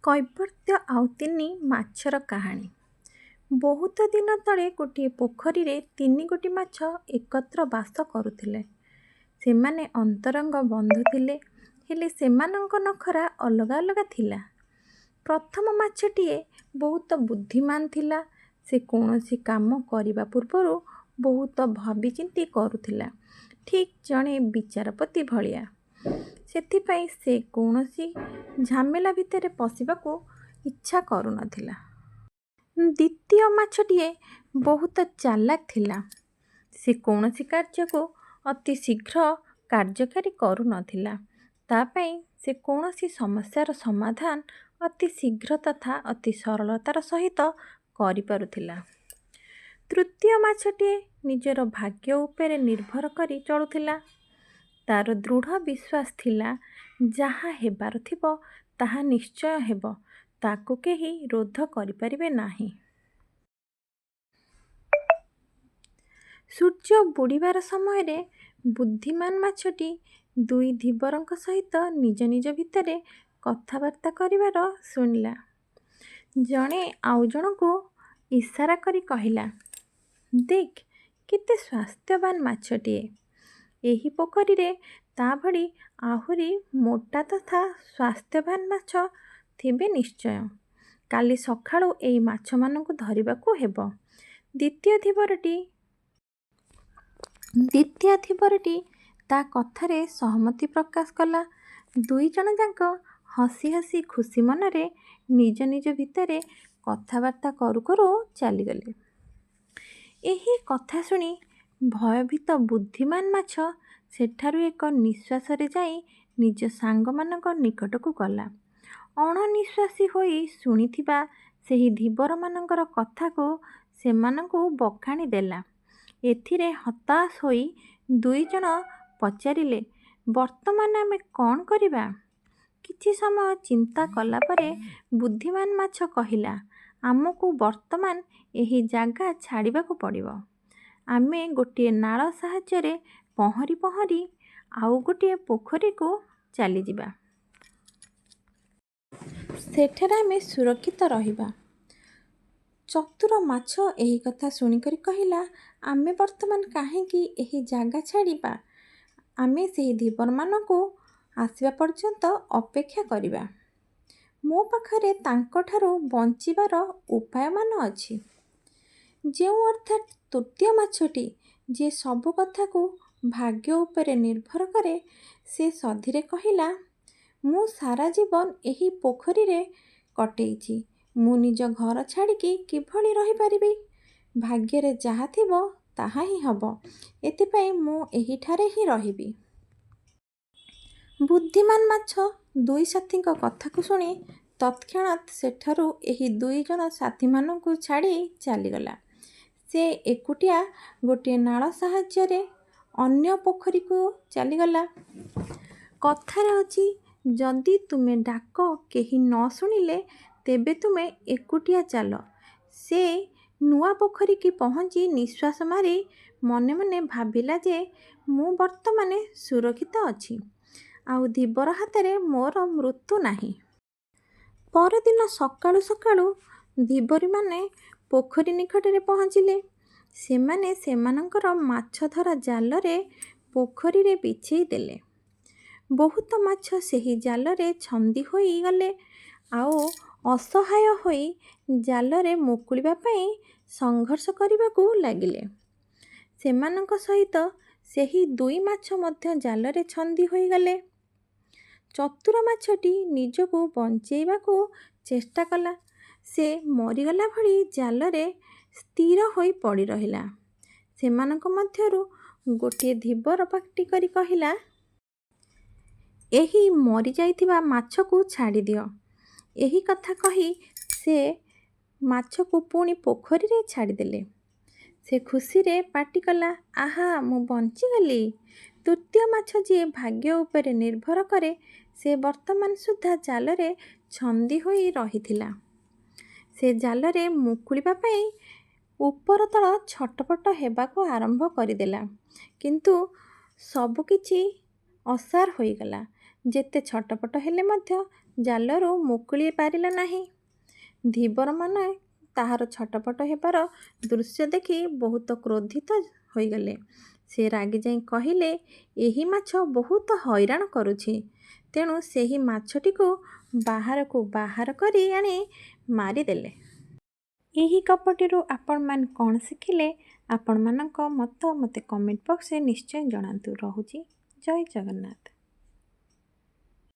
କୈବର୍ତ୍ତ୍ୟ ଆଉ ତିନି ମାଛର କାହାଣୀ। ବହୁତ ଦିନ ତଳେ ଗୋଟିଏ ପୋଖରୀରେ ତିନି ଗୋଟି ମାଛ ଏକତ୍ର ବାସ କରୁଥିଲେ। ସେମାନେ ଅନ୍ତରଙ୍ଗ ବନ୍ଧୁ ଥିଲେ, ହେଲେ ସେମାନଙ୍କ ନଖରା ଅଲଗା ଅଲଗା ଥିଲା। ପ୍ରଥମ ମାଛଟିଏ ବହୁତ ବୁଦ୍ଧିମାନ ଥିଲା। ସେ କୌଣସି କାମ କରିବା ପୂର୍ବରୁ ବହୁତ ଭାବିଚିନ୍ତି କରୁଥିଲା, ଠିକ୍ ଜଣେ ବିଚାରପତି ଭଳିଆ। ସେଥିପାଇଁ ସେ କୌଣସି ଝାମେଲା ଭିତରେ ପଶିବାକୁ ଇଚ୍ଛା କରୁନଥିଲା। ଦ୍ୱିତୀୟ ମାଛଟିଏ ବହୁତ ଚାଲାକ ଥିଲା। ସେ କୌଣସି କାର୍ଯ୍ୟକୁ ଅତି ଶୀଘ୍ର କାର୍ଯ୍ୟକାରୀ କରୁନଥିଲା। ତା ପାଇଁ ସେ କୌଣସି ସମସ୍ୟାର ସମାଧାନ ଅତି ଶୀଘ୍ର ତଥା ଅତି ସରଳତାର ସହିତ କରିପାରୁଥିଲା। ତୃତୀୟ ମାଛଟିଏ ନିଜର ଭାଗ୍ୟ ଉପରେ ନିର୍ଭର କରି ଚଳୁଥିଲା। ତାର ଦୃଢ଼ ବିଶ୍ୱାସ ଥିଲା, ଯାହା ହେବାର ଥିବ ତାହା ନିଶ୍ଚୟ ହେବ, ତାକୁ କେହି ରୋଧ କରିପାରିବେ ନାହିଁ। ସୂର୍ଯ୍ୟ ବୁଡ଼ିବାର ସମୟରେ ବୁଦ୍ଧିମାନ ମାଛଟି ଦୁଇ ଧୀବରଙ୍କ ସହିତ ନିଜ ନିଜ ଭିତରେ କଥାବାର୍ତ୍ତା କରିବାର ଶୁଣିଲା। ଜଣେ ଆଉ ଜଣକୁ ଇସାରା କରି କହିଲା, ଦେଖ, କେତେ ସ୍ୱାସ୍ଥ୍ୟବାନ ମାଛଟିଏ। ଏହି ପୋଖରୀରେ ତା ଭଳି ଆହୁରି ମୋଟା ତଥା ସ୍ୱାସ୍ଥ୍ୟବାନ ମାଛ ଥିବେ ନିଶ୍ଚୟ। କାଲି ସକାଳୁ ଏହି ମାଛମାନଙ୍କୁ ଧରିବାକୁ ହେବ। ଦ୍ୱିତୀୟ ଧୀବରଟି ତା କଥାରେ ସହମତି ପ୍ରକାଶ କଲା। ଦୁଇ ଜଣ ଯାକ ହସି ହସି ଖୁସି ମନରେ ନିଜ ନିଜ ଭିତରେ କଥାବାର୍ତ୍ତା କରୁ କରୁ ଚାଲିଗଲେ। ଏହି କଥା ଶୁଣି ଭୟଭୀତ ବୁଦ୍ଧିମାନ ମାଛ ସେଠାରୁ ଏକ ନିଶ୍ୱାସରେ ଯାଇ ନିଜ ସାଙ୍ଗମାନଙ୍କ ନିକଟକୁ ଗଲା। ଅଣନିଶ୍ୱାସୀ ହୋଇ ଶୁଣିଥିବା ସେହି ଧୀବରମାନଙ୍କର କଥାକୁ ସେମାନଙ୍କୁ ବଖାଣି ଦେଲା। ଏଥିରେ ହତାଶ ହୋଇ ଦୁଇ ଜଣ ପଚାରିଲେ, ବର୍ତ୍ତମାନ ଆମେ କ'ଣ କରିବା? କିଛି ସମୟ ଚିନ୍ତା କଲା ପରେ ବୁଦ୍ଧିମାନ ମାଛ କହିଲା, ଆମକୁ ବର୍ତ୍ତମାନ ଏହି ଜାଗା ଛାଡ଼ିବାକୁ ପଡ଼ିବ। ଆମେ ଗୋଟିଏ ନାଳ ସାହାଯ୍ୟରେ ପହଁରି ପହଁରି ଆଉ ଗୋଟିଏ ପୋଖରୀକୁ ଚାଲିଯିବା। ସେଠାରେ ଆମେ ସୁରକ୍ଷିତ ରହିବା। ଚତୁର ମାଛ ଏହି କଥା ଶୁଣିକରି କହିଲା, ଆମେ ବର୍ତ୍ତମାନ କାହିଁକି ଏହି ଜାଗା ଛାଡ଼ିବା? ଆମେ ସେହି ଧୀବରମାନଙ୍କୁ ଆସିବା ପର୍ଯ୍ୟନ୍ତ ଅପେକ୍ଷା କରିବା। ମୋ ପାଖରେ ତାଙ୍କଠାରୁ ବଞ୍ଚିବାର ଉପାୟମାନ ଅଛି। ଯେଉଁ ଅର୍ଥାତ୍ ତୃତୀୟ ମାଛଟି, ଯିଏ ସବୁ କଥାକୁ ଭାଗ୍ୟ ଉପରେ ନିର୍ଭର କରେ, ସେ ସଧିରେ କହିଲା, ମୁଁ ସାରା ଜୀବନ ଏହି ପୋଖରୀରେ କଟେଇଛି। ମୁଁ ନିଜ ଘର ଛାଡ଼ିକି କିଭଳି ରହିପାରିବି? ଭାଗ୍ୟରେ ଯାହା ଥିବ ତାହା ହିଁ ହେବ। ଏଥିପାଇଁ ମୁଁ ଏହିଠାରେ ହିଁ ରହିବି। ବୁଦ୍ଧିମାନ ମାଛ ଦୁଇ ସାଥୀଙ୍କ କଥାକୁ ଶୁଣି ତତ୍କ୍ଷଣାତ୍ ସେଠାରୁ ଏହି ଦୁଇ ଜଣ ସାଥୀମାନଙ୍କୁ ଛାଡ଼ି ଚାଲିଗଲା। ସେ ଏକୁଟିଆ ଗୋଟିଏ ନାଳ ସାହାଯ୍ୟରେ ଅନ୍ୟ ପୋଖରୀକୁ ଚାଲିଗଲା। କଥାରେ ଅଛି, ଯଦି ତୁମେ ଡାକ କେହି ନ ଶୁଣିଲେ, ତେବେ ତୁମେ ଏକୁଟିଆ ଚାଲ। ସେ ନୂଆ ପୋଖରୀକି ପହଞ୍ଚି ନିଶ୍ୱାସ ମାରି ମନେ ମନେ ଭାବିଲା ଯେ, ମୁଁ ବର୍ତ୍ତମାନ ସୁରକ୍ଷିତ ଅଛି। ଆଉ ଧୀବର ହାତରେ ମୋର ମୃତ୍ୟୁ ନାହିଁ। ପରଦିନ ସକାଳୁ ସକାଳୁ ଧୀବରୀମାନେ ପୋଖରୀ ନିକଟରେ ପହଞ୍ଚିଲେ। ସେମାନେ ସେମାନଙ୍କର ମାଛଧରା ଜାଲରେ ପୋଖରୀରେ ବିଛେଇ ଦେଲେ। ବହୁତ ମାଛ ସେହି ଜାଲରେ ଛନ୍ଦି ହୋଇଗଲେ ଆଉ ଅସହାୟ ହୋଇ ଜାଲରେ ମୁକୁଳିବା ପାଇଁ ସଂଘର୍ଷ କରିବାକୁ ଲାଗିଲେ। ସେମାନଙ୍କ ସହିତ ସେହି ଦୁଇ ମାଛ ମଧ୍ୟ ଜାଲରେ ଛନ୍ଦି ହୋଇଗଲେ। ଚତୁର ମାଛଟି ନିଜକୁ ବଞ୍ଚେଇବାକୁ ଚେଷ୍ଟା କଲା। ସେ ମରିଗଲା ଭଳି ଜାଲରେ ସ୍ଥିର ହୋଇ ପଡ଼ି ରହିଲା। ସେମାନଙ୍କ ମଧ୍ୟରୁ ଗୋଟିଏ ଧୀବର ପାଟି କରି କହିଲା, ଏହି ମରିଯାଇଥିବା ମାଛକୁ ଛାଡ଼ିଦିଅ। ଏହି କଥା କହି ସେ ମାଛକୁ ପୁଣି ପୋଖରୀରେ ଛାଡ଼ିଦେଲେ। ସେ ଖୁସିରେ ପାଟି କଲା, ଆହା, ମୁଁ ବଞ୍ଚିଗଲି। ତୃତୀୟ ମାଛ, ଯିଏ ଭାଗ୍ୟ ଉପରେ ନିର୍ଭର କରେ, ସେ ବର୍ତ୍ତମାନ ସୁଦ୍ଧା ଜାଲରେ ଛନ୍ଦି ହୋଇ ରହିଥିଲା। ସେ ଜାଲରେ ମୁକୁଳିବା ପାଇଁ ଉପର ତଳ ଛଟପଟ ହେବାକୁ ଆରମ୍ଭ କରିଦେଲା, କିନ୍ତୁ ସବୁକିଛି ଅସାର ହୋଇଗଲା। ଯେତେ ଛଟପଟ ହେଲେ ମଧ୍ୟ ଜାଲରୁ ମୁକୁଳି ପାରିଲା ନାହିଁ। ଧୀବରମାନେ ତାହାର ଛଟପଟ ହେବାର ଦୃଶ୍ୟ ଦେଖି ବହୁତ କ୍ରୋଧିତ ହୋଇଗଲେ। ସେ ରାଗି ଯାଇ କହିଲେ, ଏହି ମାଛ ବହୁତ ହଇରାଣ କରୁଛି। ତେଣୁ ସେହି ମାଛଟିକୁ ବାହାରକୁ ବାହାର କରି ଆଣି ମାରିଦେଲେ। ଏହି ଗପଟିରୁ ଆପଣମାନେ କ'ଣ ଶିଖିଲେ? ଆପଣମାନଙ୍କ ମତ ମୋତେ କମେଣ୍ଟ ବକ୍ସରେ ନିଶ୍ଚୟ ଜଣାନ୍ତୁ। ରହୁଛି। ଜୟ ଜଗନ୍ନାଥ।